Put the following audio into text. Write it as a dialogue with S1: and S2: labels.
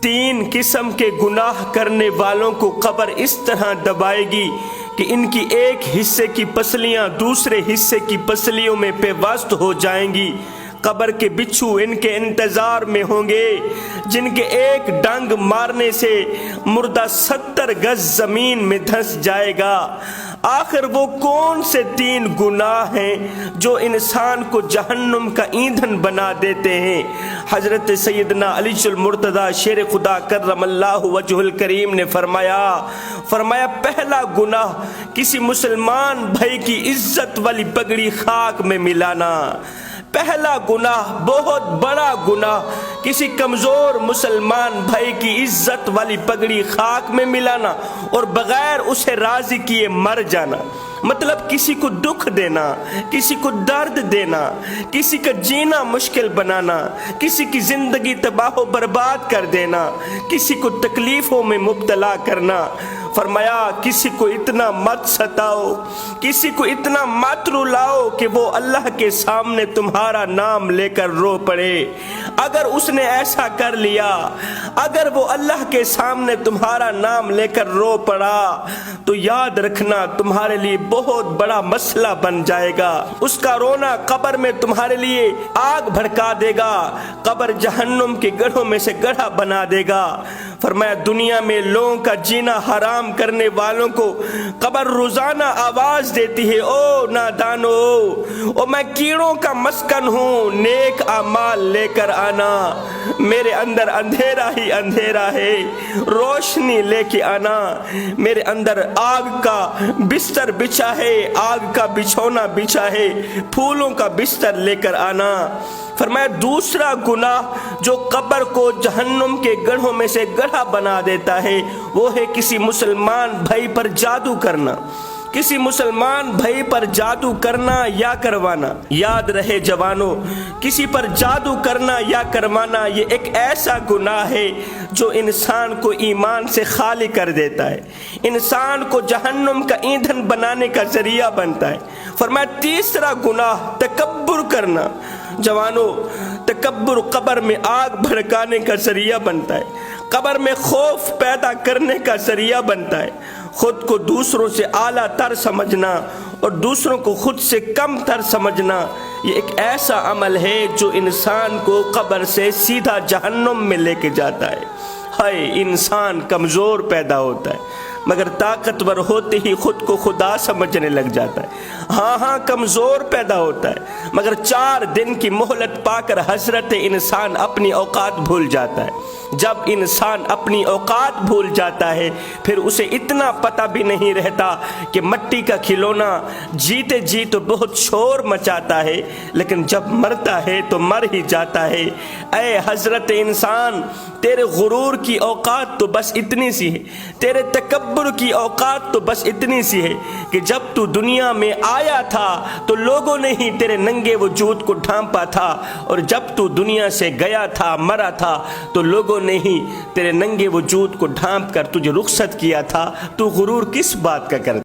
S1: تین قسم کے گناہ کرنے والوں کو قبر اس طرح دبائے گی کہ ان کی ایک حصے کی پسلیاں دوسرے حصے کی پسلیوں میں پیوست ہو جائیں گی۔ قبر کے بچھو ان کے انتظار میں ہوں گے، جن کے ایک ڈنگ مارنے سے مردہ 70 گز زمین میں دھنس جائے گا۔ آخر وہ کون سے تین گناہ ہیں جو انسان کو جہنم کا ایندھن بنا دیتے ہیں؟ حضرت سیدنا علی المرتضی شیر خدا کرم اللہ وجہ الکریم نے فرمایا پہلا گناہ کسی مسلمان بھائی کی عزت والی پگڑی خاک میں ملانا۔ پہلا گناہ، بہت بڑا گناہ، کسی کمزور مسلمان بھائی کی عزت والی پگڑی خاک میں ملانا اور بغیر اسے راضی کیے مر جانا۔ مطلب کسی کو دکھ دینا، کسی کو درد دینا، کسی کا جینا مشکل بنانا، کسی کی زندگی تباہ و برباد کر دینا، کسی کو تکلیفوں میں مبتلا کرنا۔ فرمایا کسی کو اتنا مت ستاؤ، کسی کو اتنا مت رلاؤ کہ وہ اللہ کے سامنے تمہارا نام لے کر رو پڑے۔ اگر اس نے ایسا کر لیا، اگر وہ اللہ کے سامنے تمہارا نام لے کر رو پڑا تو یاد رکھنا تمہارے لیے بہت بڑا مسئلہ بن جائے گا۔ اس کا رونا قبر میں تمہارے لیے آگ بھڑکا دے گا، قبر جہنم کے گڑھوں میں سے گڑھا بنا دے گا۔ فرمایا دنیا میں لوگوں کا جینا حرام کرنے والوں کو قبر روزانہ آواز دیتی ہے، او نادانو، او میں کیڑوں کا مسکن ہوں، نیک اعمال لے کر آنا، میرے اندر اندھیرا ہی اندھیرا ہے، روشنی لے کے آنا، میرے اندر آگ کا بستر بچھا ہے، آگ کا بچھونا بچھا ہے، پھولوں کا بستر لے کر آنا۔ فرمایا دوسرا گناہ جو قبر کو جہنم کے گڑھوں میں سے گڑھا بنا دیتا ہے وہ ہے کسی مسلمان بھائی پر جادو کرنا، کسی مسلمان بھائی پر جادو کرنا یا کروانا۔ یاد رہے جوانوں، کسی پر جادو کرنا یا کروانا یہ ایک ایسا گناہ ہے جو انسان کو ایمان سے خالی کر دیتا ہے، انسان کو جہنم کا ایندھن بنانے کا ذریعہ بنتا ہے۔ فرمایا تیسرا گناہ تکبر کرنا۔ جوانوں، تکبر قبر میں آگ بھڑکانے کا ذریعہ بنتا ہے، قبر میں خوف پیدا کرنے کا ذریعہ بنتا ہے۔ خود کو دوسروں سے اعلیٰ تر سمجھنا اور دوسروں کو خود سے کم تر سمجھنا یہ ایک ایسا عمل ہے جو انسان کو قبر سے سیدھا جہنم میں لے کے جاتا ہے۔ ہائے، انسان کمزور پیدا ہوتا ہے مگر طاقتور ہوتے ہی خود کو خدا سمجھنے لگ جاتا ہے۔ ہاں کمزور پیدا ہوتا ہے مگر 4 دن کی مہلت پا کر حضرت انسان اپنی اوقات بھول جاتا ہے۔ جب انسان اپنی اوقات بھول جاتا ہے پھر اسے اتنا پتہ بھی نہیں رہتا کہ مٹی کا کھلونا جیتے جی تو بہت شور مچاتا ہے لیکن جب مرتا ہے تو مر ہی جاتا ہے۔ اے حضرت انسان، تیرے غرور کی اوقات تو بس اتنی سی ہے، تیرے تکبر کی اوقات تو بس اتنی سی ہے کہ جب تو دنیا میں آیا تھا تو لوگوں نے ہی تیرے ننگے وجود کو ڈھانپا تھا اور جب تو دنیا سے گیا تھا، مرا تھا تو لوگوں نے ہی تیرے ننگے وجود کو ڈھانپ کر تجھے رخصت کیا تھا۔ تو غرور کس بات کا کرتا؟